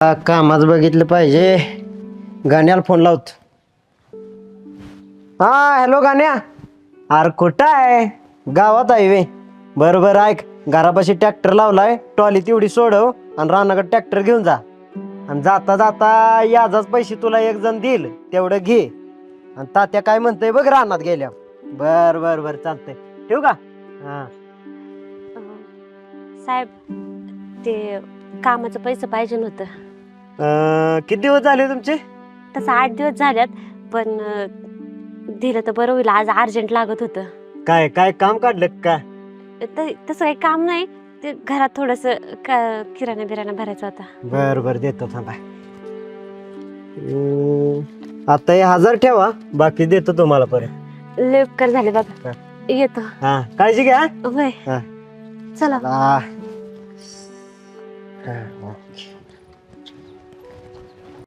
कामाच बघितलं पाहिजे. गाण्याला फोन लावत. हा हॅलो गाण्या. अरे कुठं आहे? गावात आहे वे. बरोबर ऐक, घरापाशी ट्रॅक्टर लावलाय, ट्रॉली तेवढी सोडव आणि रानाकडे ट्रॅक्टर घेऊन जा. आणि जाता जाता याचाच पैसे तुला एक जण देईल तेवढं घे. आणि तात्या काय म्हणतंय बघ रानात गेल्या. बर बर बर चालतंय, ठेवू का? हा. साहेब, ते कामाचं पैसे पाहिजे नव्हतं. किती दिवस झाले तुमचे? तसं 8 दिवस झाल्यात, पण दिलं तर बरं होईल. आज अर्जंट लागत होतं. काय काय काम काढलं का? तसं काही काम नाही, ते घरात थोडस किराणा बिराणा भरायचा होता. बर बर देतो थांबा. आता हे 1000 ठेवा, बाकी देतो तुम्हाला परत. लय उपकार झाले बाबा. येतो. हा काळजी घ्या. होय. हा. चला. हा.